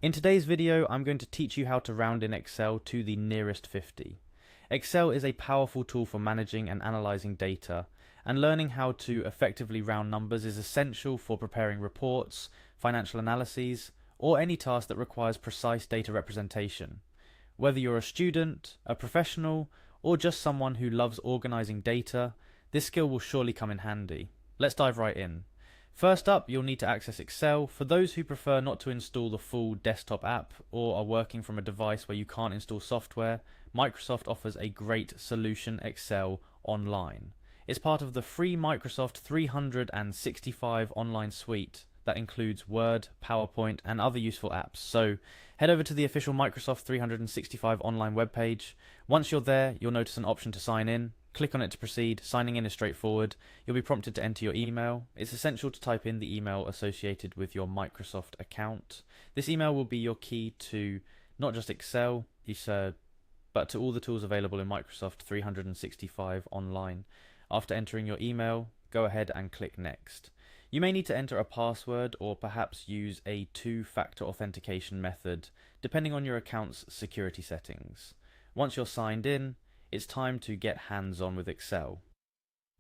In today's video, I'm going to teach you how to round in Excel to the nearest 50. Excel is a powerful tool for managing and analyzing data, and learning how to effectively round numbers is essential for preparing reports, financial analyses, or any task that requires precise data representation. Whether you're a student, a professional, or just someone who loves organizing data, this skill will surely come in handy. Let's dive right in. First up, you'll need to access Excel. For those who prefer not to install the full desktop app or are working from a device where you can't install software, Microsoft offers a great solution, Excel Online. It's part of the free Microsoft 365 online suite that includes Word, PowerPoint, and other useful apps. So head over to the official Microsoft 365 online webpage. Once you're there, you'll notice an option to sign in. Click on it to proceed. Signing in is straightforward. You'll be prompted to enter your email. It's essential to type in the email associated with your Microsoft account. This email will be your key to not just Excel, but to all the tools available in Microsoft 365 online. After entering your email, go ahead and click Next. You may need to enter a password or perhaps use a two-factor authentication method, depending on your account's security settings. Once you're signed in, it's time to get hands-on with Excel.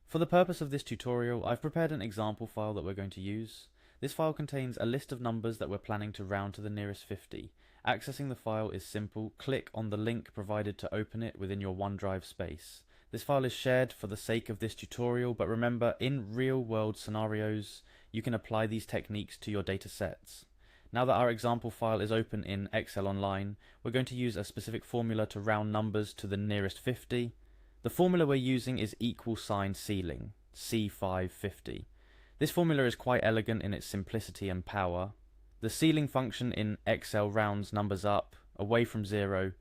For the purpose of this tutorial, I've prepared an example file that we're going to use. This file contains a list of numbers that we're planning to round to the nearest 50. Accessing the file is simple. Click on the link provided to open it within your OneDrive space. This file is shared for the sake of this tutorial, but remember, in real-world scenarios, you can apply these techniques to your data sets. Now that our example file is open in Excel Online, we're going to use a specific formula to round numbers to the nearest 50. The formula we're using is equal sign ceiling, C550. This formula is quite elegant in its simplicity and power. The ceiling function in Excel rounds numbers up, away from 0,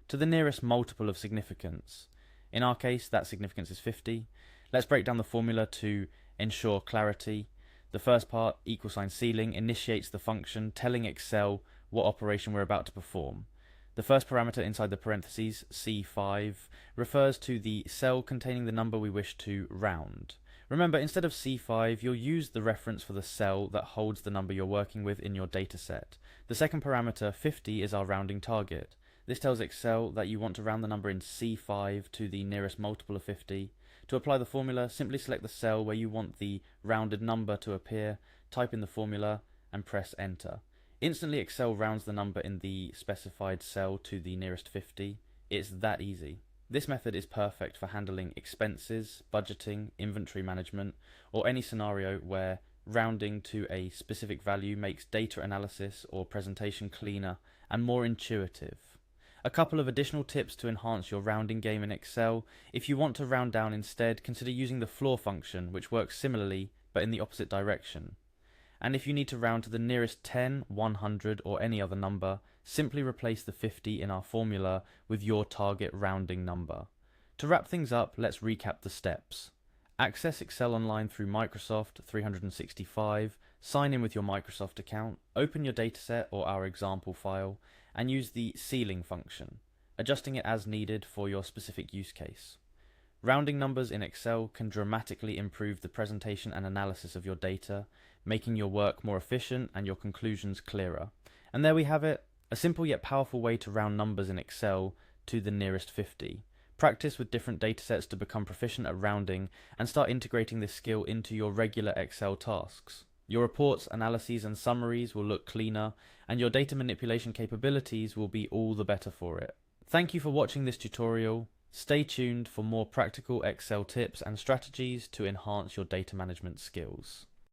to the nearest multiple of significance. In our case, that significance is 50. Let's break down the formula to ensure clarity. The first part, equal sign ceiling, initiates the function, telling Excel what operation we're about to perform. The first parameter inside the parentheses, C5, refers to the cell containing the number we wish to round. Remember, instead of C5, you'll use the reference for the cell that holds the number you're working with in your dataset. The second parameter, 50, is our rounding target. This tells Excel that you want to round the number in C5 to the nearest multiple of 50. To apply the formula, simply select the cell where you want the rounded number to appear, type in the formula, and press enter. Instantly, Excel rounds the number in the specified cell to the nearest 50. It's that easy. This method is perfect for handling expenses, budgeting, inventory management, or any scenario where rounding to a specific value makes data analysis or presentation cleaner and more intuitive. A couple of additional tips to enhance your rounding game in Excel. If you want to round down instead, consider using the floor function, which works similarly but in the opposite direction. And if you need to round to the nearest 10, 100, or any other number, simply replace the 50 in our formula with your target rounding number. To wrap things up, let's recap the steps. Access Excel Online through Microsoft 365, sign in with your Microsoft account, open your dataset or our example file, and use the ceiling function, adjusting it as needed for your specific use case. Rounding numbers in Excel can dramatically improve the presentation and analysis of your data, making your work more efficient and your conclusions clearer. And there we have it, a simple yet powerful way to round numbers in Excel to the nearest 50. Practice with different datasets to become proficient at rounding and start integrating this skill into your regular Excel tasks. Your reports, analyses, and summaries will look cleaner, and your data manipulation capabilities will be all the better for it. Thank you for watching this tutorial. Stay tuned for more practical Excel tips and strategies to enhance your data management skills.